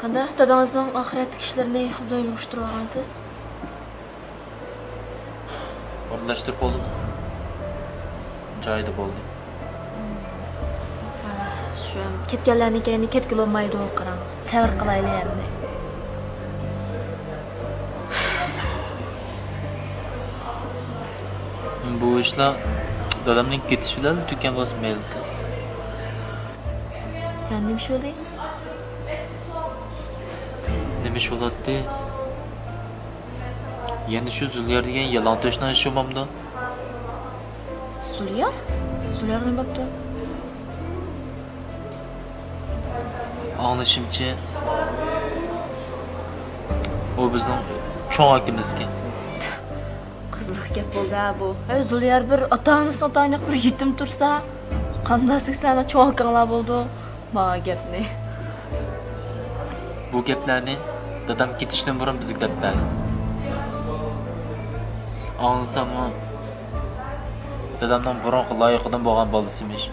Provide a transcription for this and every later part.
Qanday dadangizning oxiratdagi ishlarini obdan yurishtirib olgansiz? O'rnashtirib bo'ldim. Joyida bo'ldi. Shu ketganlarning keyini ketgil olmaydi qarang. Sabr qilaylik endi. Bu ishlar dadamning ketishi bilan tugan bosmaydi. Yani nima shu dey? Nima ish bo'ladi? Yana shu Zuliyar degan yolg'on toshdan ishimamda. Zuliyar? Zuliyar nima bo'pti? Anlashimcha o bizning cho'ng akimizga. Qiziq gap bo'ldi bu. Zuliyar bir ota-onasidan bir yetim tursa, qandaysiz sana cho'ng akanglar bo'ldi. Ma gapni. Bu gaplarni dadam ketishdan burun bizga deb berdi. Anlasam-mu dadamning burunqi loyiqidan bo'lgan bolasimish.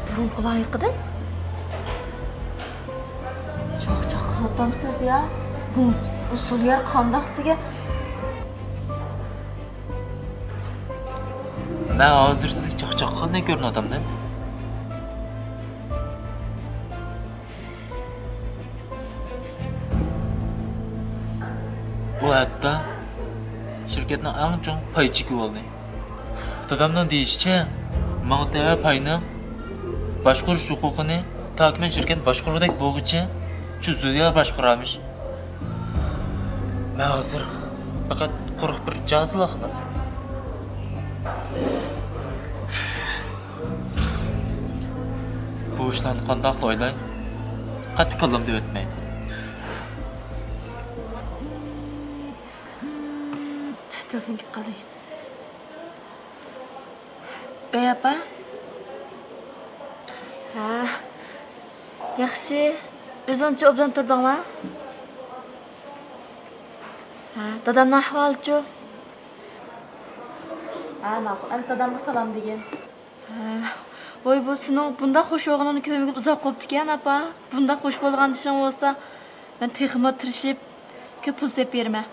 Burunqi loyiqidan? Choq-choq qilatamsiz ya. Bu Zuliyar qandaqsiga? Ben hozir sizga choq-choq qanday ko'rinatamda? Bu hatta şirketning eng chong paychiki bo'ldi. Dadamning deyishicha, maqtava payni boshqarish huquqini takmen shirkat boshqaruvdek bo'lguncha shu Zuliyar boshqaramish. Men hozir faqat quruq bir jazla xolos. Bu ishlarni qanday o'ylay? Qattiq qo'limda o'tmaydi. Telefon kelib qoldi. Bey apa? Ha. Yaxshi. O'zingcha obdan turdingmi? Ha, dadamning ahvoli-chi? Ha, ma'qul. Anas dadamga salom degan. Ha. Voy bu sening bunda xush o'g'lini ko'mib uzoq qolibdi-kan, apa. Bunda xush bo'lgan ishing bo'lsa, men texmo tirishib ko'p pul sep berma.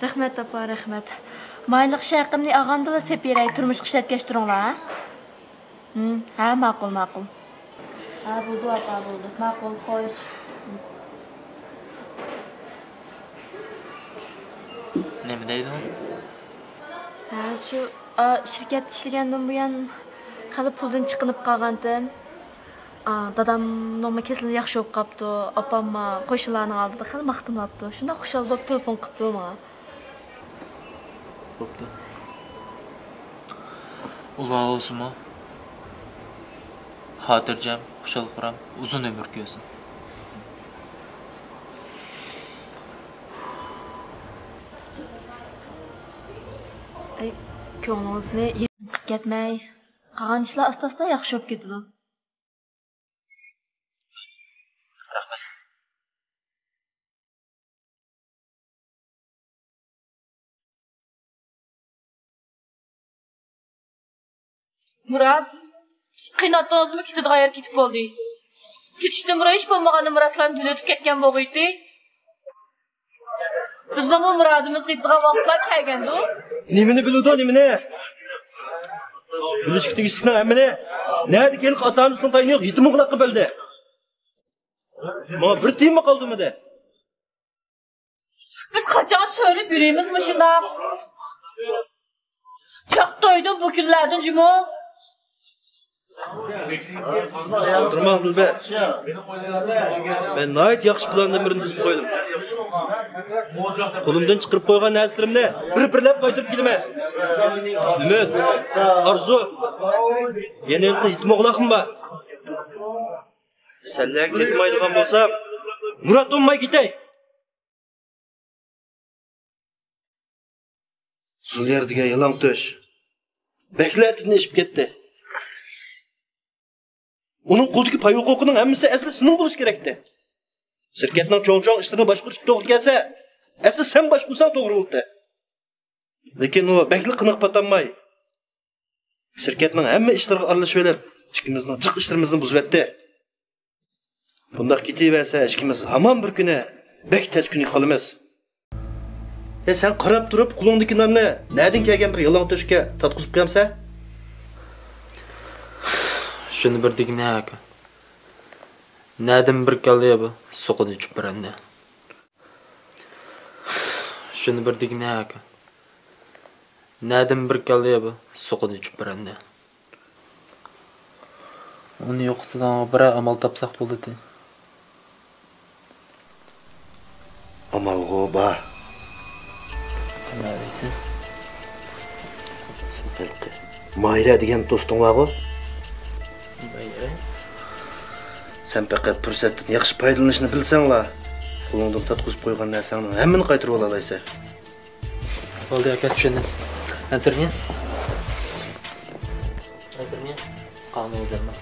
Rahmat apa, rahmat. Mayliq shaqimni ag'andila sep beray, turmush qishatgash turinglar, ha? Ha, ma'qul, ma'qul. Ha, bo'ldi apa, bo'ldi. Ma'qul, xo'sh. Nima deydi u? Ha, shu shirkat ishlagandan buyon hali puldan chiqinib qolgandim. Dadamning kasaligi yaxshi bo'lib qopti. Opam qo'shnilarning oldida hali maqtamabdi. Shunda xushal bo'lib telefon qilibdi menga. Bo'pti. Ular o'simi xotirjam, xushal quram, uzun umr ko'rsin. Ko'nglingizni ketmay, qolgan ishlar asta-asta yaxshi bo'lib ketadi. Rahmat. Murat, qiynatdingizmi ketadigan yer ketib qoldi. Ketishdan burun hech bo'lmaganda Muratlarni dil o'tib ketgan bo'lg'iydi. Bizning bu murodimizga yetadigan vaqtlar kelgandi. Nimani biludi, nimani? Bilishga tegishlikning hammani nerede kelib ota-onasining tayini yo'q, yetim o'g'laqqa bildi. Menga bir tiyinmi qoldimida? Biz qachon söyleb yuramizmi shunda? Choq to'ydim bu kunlardan juma. Durma Gulber. Ben nayet yaxshi plandan birini tuzib qo'ydim. Qo'limdan chiqarib qo'ygan narsalarni bir-birlab qaytarib kelma. Umid, Arzu. Yana yetim o'g'laqim bor. Senlarga ketmaydigan bo'lsa, Murat olmay ketay. Zuliyar degan yalang to'sh. Beklatini ishib ketdi. Onun qo'ldagi pay huquqining hammasi asli sening bo'lish kerakdi. Shirkatning cho'ng-cho'ng ishlarini boshqarish to'g'ri kelsa, asli sen boshqarsan to'g'ri bo'ldi. Lekin o bekli qınıq patanmay. Şirketning hamma ishlariga aralashib olib, ikkimizning jiq ishlarimizni buzib etdi. Bundaq ketaversa, ikkimiz hamon bir kuni bek tez kuni qolamiz. Sen qarab turib, qo'lingdagi nonni nerdan kelgan bir yolg'on to'shga tatqizib qo'yamsan? Shuni bir digna aka. Nerdan bir keldi bu? So'qini ichib baranda. Shuni bir digna aka. Nerdan bir keldi bu? So'qini ichib baranda. Uni yo'qotdan bir amal topsaq bo'ladi. Amal g'oba. Neresi? Mayra degan do'sting bormi? Mayra. Sen faqat fursatdan yaxshi foydalanishni bilsanglar, qo'lingdan tatqizib qo'ygan narsangni hammani qaytarib ola olaysan. Bo'ldi aka, tushundim. Hazırmi? Hazırmi? Qani o'zimmi?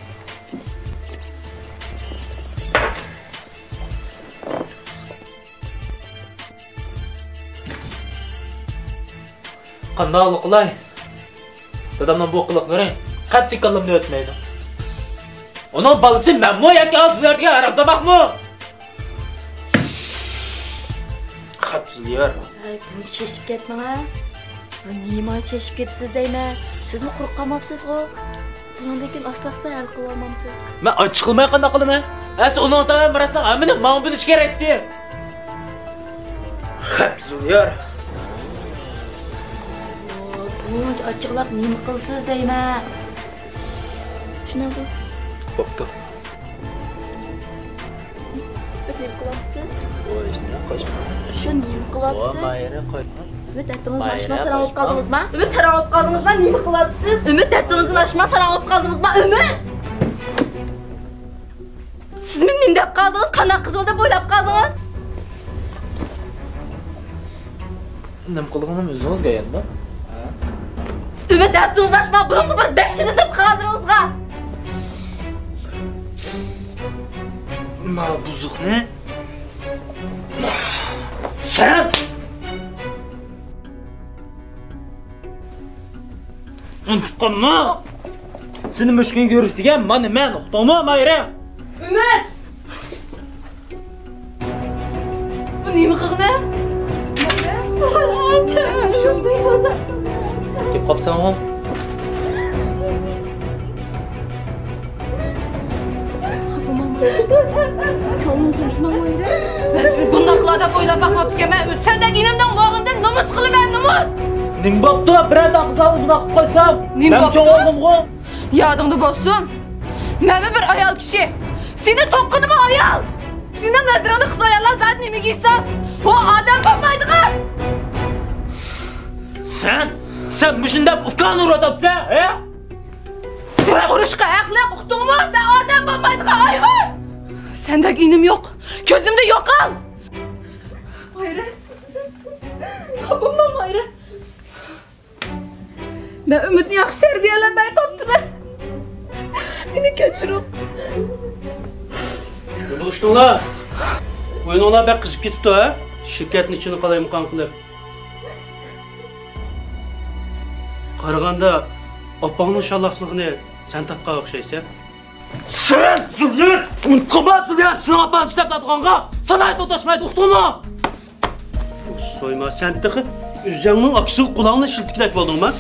Qanday qilay? Dadamning bu qiliqlari qattiq qalbimda o'tmaydi. Onun balası memmo yoki azlarga aramdamoqmi? Xapsizlar. Kim cheshib ketmang ha? Nima cheshib ketasiz deyman. Sizni quruq qolmabsiz-ku. Bundan keyin asta-asta hal qila olmamsiz. Men ochiq qilmay qanday qilaman? Asli uning tag'in birasa hamini men bilish kerakdi. Xapsizlar. Buncha ochiqlab nima qilsiz deyman. Shunaqa. Bo'pti. Nima qilyapsiz? Voy, nima qo'shma. Shu nima qilyapsiz? Mayra qo'yma. Ümit etdingizni aşmazsan alıp kaldınız mı? Ümit sen alıp kaldınız mı? Neymi kılarsınız? Ümit etdingizni aşmazsan alıp kaldınız mı? Ümit! Siz mi neyim deyip kaldınız? Kanak kız oldu boylap kaldınız? Nima qilganim o'zingizga endi? Ümit etdingizni aşmaz burunlu bir bekçini deyip kaldınız ha? Ma buzuq ne? Sen! Unutqanma! Seni müşkin görüşdügen mani men uqtama Mayra. Ümit! Bu neymi qilgini? Mayra? Şunday boza. Kep qapsan oğlum. Ben siz bundaqlar deb o'ylab baxmabdikan, men sendek inimdan bo'g'indan nomus qilaman, nomus. Nim bo'pti, birada qizalni bunaqa qilib qo'ysam. Nim bo'pti? Oldimg'u. Yodingda bo'lsin. Meni bir ayol kishi. Seni to'qqinimi ayol? Seni nazarida qiz ayollar zat nima giysa, bu odam bo'lmaydi-ku. Sen mushunda ukan uratapsan, he? Sen urushqa haqli uqdingmi? Sen odam bo'lmaydi-ku, hayvon. Sendek inim yok. Gözümde yok al. Mayra. Kapımma Mayra. Ben Ümit'ni yaxşı terbiyelenmeyi kaptılar. Beni keçirin. Ne buluştunlar? Oyunlar bek kızıp gitti ha? Şirketin içini kalayım kan kılıp. Qaraganda opağının şallaqlığını sen tatqa o'xshaysan. Sen Zülyer! Unutqaba Zülyer! Seni apam işlep tatğanğa sana ayet otaşmaydı, uqtama! Soyma, sen tıqı üzerinin aksığı kulağını şıltıkilek buldun mu?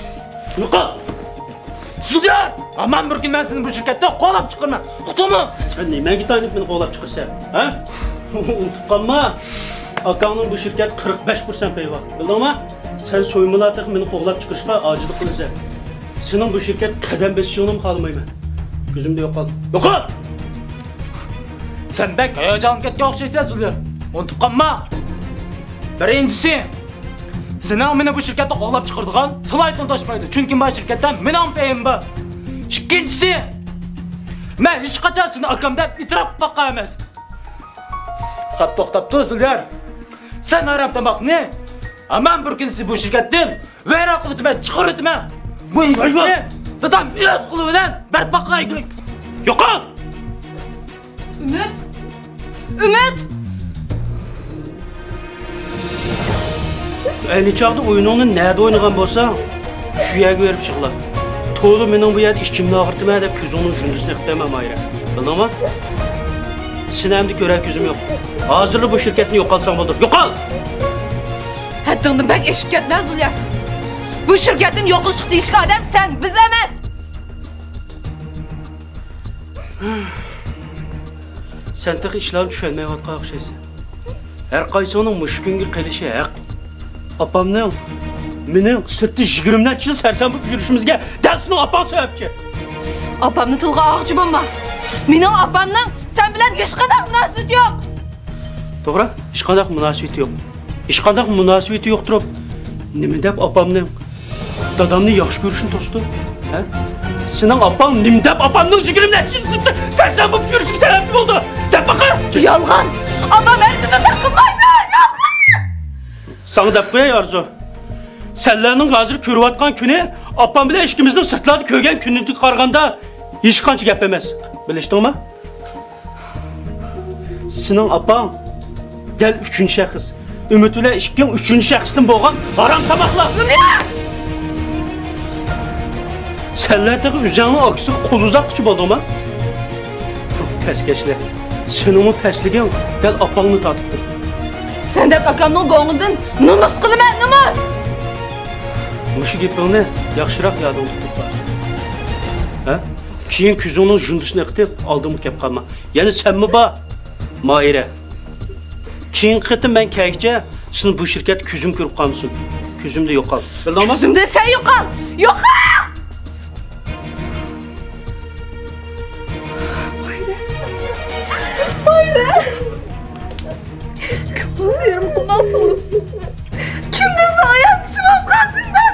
Yuqa! Zülyer! Aman bir gün ben seni bu şirkette qo'lab chiqarman, uqtama! Sen neyme git aynı beni qo'lab chiqirsan, ha? Unutup qalma, akanın bu şirket 45% payı var, bildin mi? Sen soymalatıq beni qo'lab chiqirishga ojilik qilasan. Senin bu şirket qadam besishini qalmayman. Gözümde yok al. Yok ol! Sen bek hayacanlı ketken o'xshaysan Zülyer. Unutib qolma. Birinchisi, sening meni bu shirkatda qo'llab chiqardigan slaytni toshmaydi. Chunki bu shirkatdan mening payim bor. Ikkinchisi, men hech qachon seni akam deb e'tirof qilgan emas. Qap to'xtab tur Zülyer. Sen aramtamoqni, men bir kun sizni bu shirkatdan vayron qilib o'tman, chiqarib o'tman. Bu hayvon dadam o'z qo'li bilan barpo qilgan. Yo'qol! Ümit. Ümit. Ayni chaqda o'yiningni nada o'ynagan bo'lsang, shu yerga berib chiqla. To'g'ri mening bu yerda ichimni og'ritma deb ko'zingni jundisini iqtaman Mayra. Bildingmi? Seni endi ko'rar ko'zim yo'q. Hozirli bu shirkatni yo'qolsang bo'ldi. Yo'qol! Haddingni bak eshib ketma Zulya. Bu shirkatning yo'qolishga tegishli odam sen, biz emas. Sen taxi ishlarni tushunmayotgan o'xshaysan. Har qaysining mush kunga qilishi haq. Opamning mening sirtda 20 necha yil sarson bo'lib yurishimizga dalsini opam sababchi. Opamni tilga og'chi bo'lma. Mening opamning sen bilan hech qanday munosabati yo'q. To'g'ri? Hech qanday munosabati yo'q. Hech qanday munosabati yo'q turib, nima deb opamning dadamni yaxshi ko'rishini to'sdi? Ha? Sening opang nima deb opamning 20 necha yil sirtda sarson bo'lib yurishiga sababchi bo'ldi? Deb baqir. Yolg'on. Opam herkesini qilmaydi. Sana deb qo'yay Arzu. Senlarning hozir ko'rayotgan kuni, opam bilan ishimizning sirtlarda ko'rgan kunini qaraganda hech qancha gap emas. Bilishdingmi? Sening opang gal 3-chi shaxs. Umid bilan ishkim 3-chi shaxsdan bo'lgan harom tamoqlar. Senlardagi uzangni aksi qo'l uzatqichi bo'ldingmi? Paskashlar. Sening pasliging gal opangni tortibdi. Sendek akamning bo'g'idan nomus qilaman, nomus. Mushu gapingni yaxshiroq yodingda tut. Ha? Keyin ko'zingning jundisini iqtib, oldimga kelib qolma. Ya'ni senmi bor? Mayra. Keyin qitim men kayikcha, seni bu shirkat ko'zim ko'rib qolmasin. Ko'zimda yo'qol. Bildingmi? Ko'zimda sen yo'qol. Yo'qol! Mayra. Kızım nasıl olur? Kim bizi hayat düşman kalsınlar?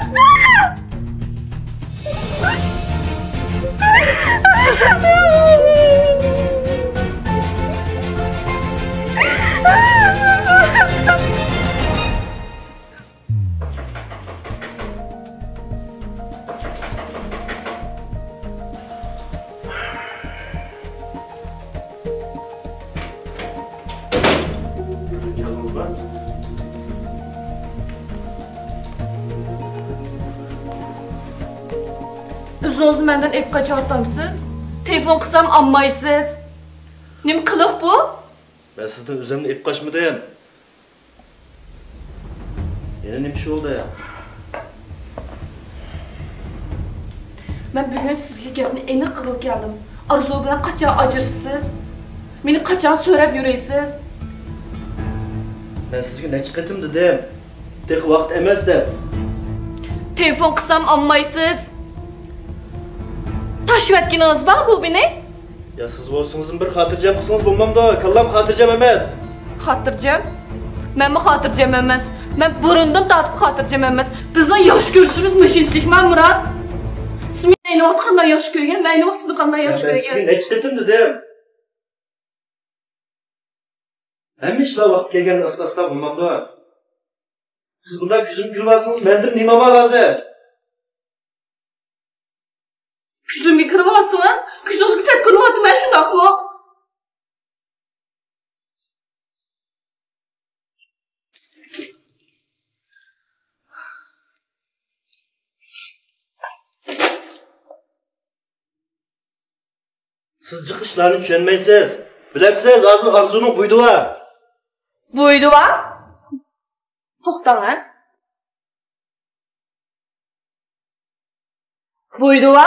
O'zingizni mendan ep qachatdamsiz? Telefon qilsam olmaysiz. Nima qiliq bu? Ben sizden özümle ip kaçmadayım. Yine nima iş oldu ya? Men bugun sizga gapni aniq qilib keldim. Arzu bilan qachon ajrisiz? Meni qachon so'rab yuraysiz? Ben sizga necha qatim dedim. Tek vaqt emas deb. Telefon qilsam olmaysiz. Tashvatgingiz bor bu meni? Ya siz bo'lsingizmi bir xotirjam qilsangiz bo'lmamda, kallam xotirjam emas. Xotirjam? Menmi xotirjam emas? Men burundan tortib xotirjam emas. Bizning yosh ko'rishimiz mishinchlikman Murod. Siz meni ayni vaqt qanday yosh ko'rgan, men ayni vaqt sizni qanday yosh Ben ko'rgan? sizga necha qatim dedim. Hem ishlar vaqt kelgan asosda bo'lmamda. Siz bunday ko'zim kirmasangiz, mendir nima bor hozir? Ko'zimga kirib olsangiz, ko'zingizga sat ko'ryapman shundaqmi? Siz jiq ishlarni tushunmaysiz. Bilasiz, hozir Arzuning buyduva. Buyduva? To'xtang, ha? Buyduva?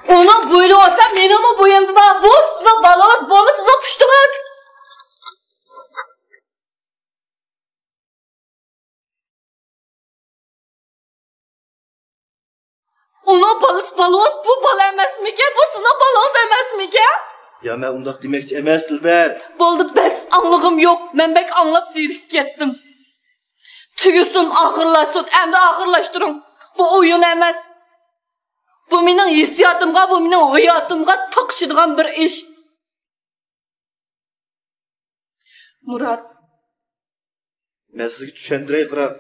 Onu buydu olsa menimi bo'yimda bor. Bu sizning bolangiz, bo'lmi sizning pushtingiz? Onun balası balangiz bu bola emasmikan? Bu sizning bolangiz emasmikan? Ya men undaq demoqchi emas, Dilbar. Bo'ldi, bas, anlig'im yo'q. Men bek anglab sirib ketdim. Tugusin, oxirlasin, endi oxirlashtiring. Bu o'yin emas. Bu mening hissiyotimga, bu mening hayotimga taqishadigan bir ish. Murod, Men sizga tushuntiray qirab.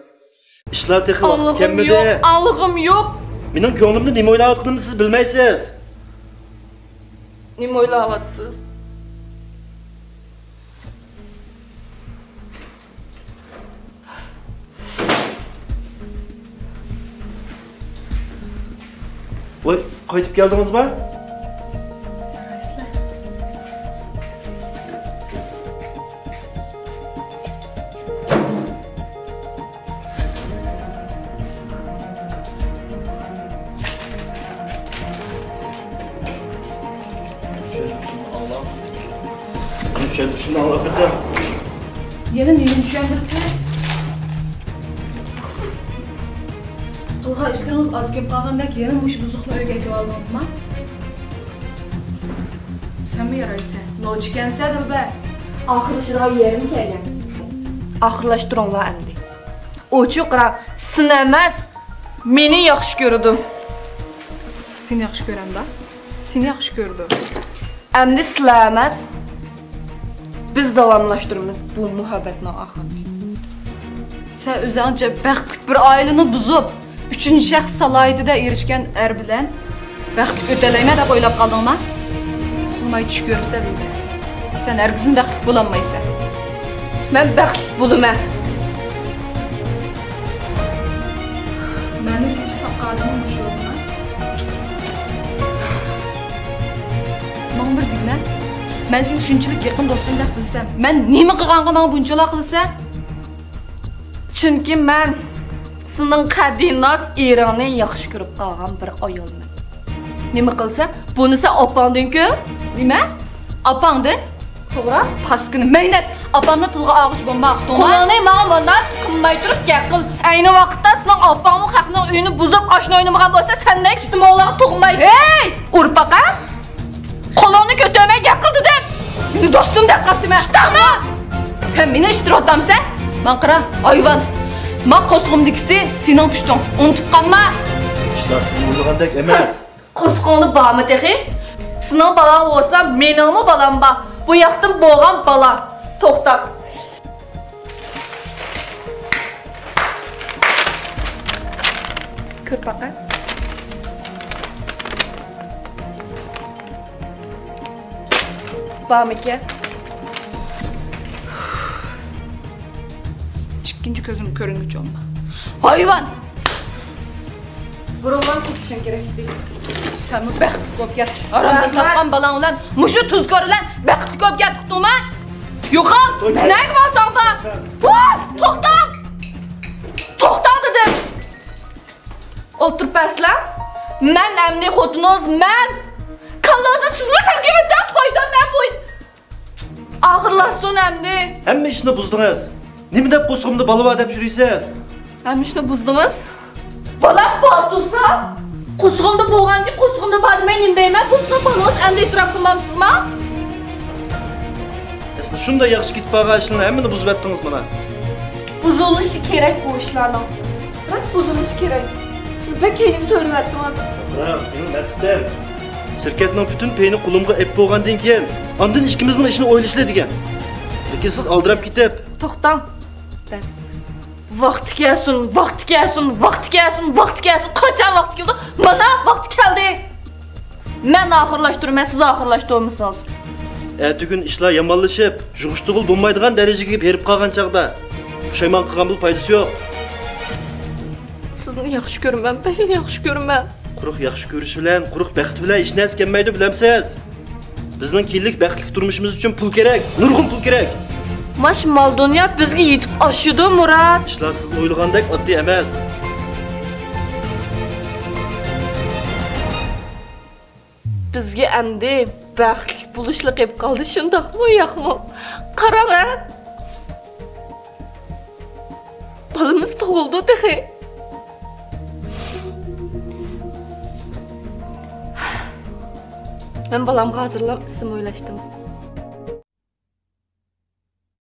Ishlar texi vaqt anlig'im kelmadi. yo'q, anlig'im yo'q. Mening ko'nglimda nima o'ylayotganimni siz bilmaysiz. Nima o'ylayapsiz? Voy, qaytib keldingizmi? Yarasizlar. Şunu anlat bakalım. Yana neyini tushundirsiz? Qilgan ishlaringiz oz kelib qolganda yana mush buzuqni uyga kelib oldingizmi? Senmi yaraysan? Loch ekansan Dilbar. Oxirishida yerim kelgan. Oxirlashtiringlar endi. O'chi qara sin emas, meni yaxshi ko'rdim. Seni yaxshi ko'randa. Seni yaxshi ko'rdim. Endi sizlar emas. Biz davomlashtiramiz bu muhabbatning oxirini. Sen o'zingcha baxtli bir oilani buzib, uchinchi shaxs salohiyatida erishgan er bilan baxtli o'talayman deb o'ylab qoldingmi? Qilmay tush ko'rsa deydi. Sen hargizim baxtli bo'la olmaysan. Men baxtli bo'laman. Meni kecha taqadim shu'mi? Men bir digna. Men seni shunchalik yaqin do'stim deb bilsam, men nima qilganga menga bunchalar qilsa? Chunki men sening qadinos eringni yaxshi ko'rib qolgan bir ayolman. Nima qilsa, bunisi opangdan-ku? Nima? Opangdan? To'g'ri? Paskini mehnat opamni tilga og'ich bo'lmoqdimi? Qo'lini menga bundan qilmay turib gapqil. Ayni vaqtda sening opangning haqning uyini buzib, oshna o'ynamagan bo'lsa, sendan ijtimoiy tug'maydi. Hey! Urpaqa? Qo'lini ko'tarmay gapqil dedim. Seni do'stim deb qaptimi? Tutma! Sen meni ishtirotdamsan? Men qara, ayvan. Men qo'sqimdikisi sening pushting. Unutib qolma. İşler sizin uygulagandak emas. Qo'sqoni bormi texi? Sening balang bo'lsa, meningmi balam bor. Bu yoqdan bo'lgan bala. To'xta. Ko'rpaqa. Bormi-ki? İkinci gözüm görünmüş olma. Hayvan! Buradan ketishim kerak deydi. Sen mi baxtli ko'p gap? Aramda topgan balang bilan mushu tuzkor bilan baxtli ko'p gap qutdingmi? Yo'qol! Nima bo'lsan da? Voy, to'xta! To'xta dedim. O'tirpaslar. Men amni xotinoz men. Kallozni sizmi senga bitta qo'ydim men bu. Oxirlasin amni. Hamma ishni buzdingiz. Nima deb qo'sqimni balava deb yurisiz? Hamma ishni buzdingiz. Balam bor tursa, qo'sqimda bo'lganda qo'sqimda bormay nima deyman? Buzni xolos endi e'tirof qilmamsizmi? Siz shunday yaxshi ketib qolgan ishlarni hammani buzib etdingiz mana. Buzilishi kerak bu ishlarning. Ras buzilishi kerak. Siz bekenim so'rayaptingiz. Ha, mening maqsadim shirkatning butun payini qo'limga ep bo'lgandan keyin, ondan ikkimizning ishini o'ylashlar degan. Lekin siz oldirab ketib, To'xtang. Bas. Vaqti kelsin, vaqti kelsin, vaqti kelsin, vaqti kelsin. Qachon vaqt keldi? Mana vaqt keldi. Men oxirlashtirman, siz oxirlashtirmisiniz. ertugün ishlar yomonlashib, yug'ishtig'il bo'lmaydigan darajaga berib qolgan chaqda pushaymon qilgan bu foydasi yo'q. Sizni yaxshi ko'raman, ben yaxshi ko'raman. Quruq yaxshi ko'rish bilan, quruq baxt bilan hech narsa kelmaydi, bilamsiz? Bizning keyinlik baxtli turmushimiz uchun pul kerak, nurg'un pul kerak. Mash mol dunyo bizga yetib oshidi, Murat. Ishlar siz o'ylagandek oddiy emas. Bizga endi baxtli bo'lishlik qilib qoldi, shundaqmi, yo'qmi? Qarang-a. Balamiz tug'ildi, dexe. Men balamga hozirlab ism o'ylashdim.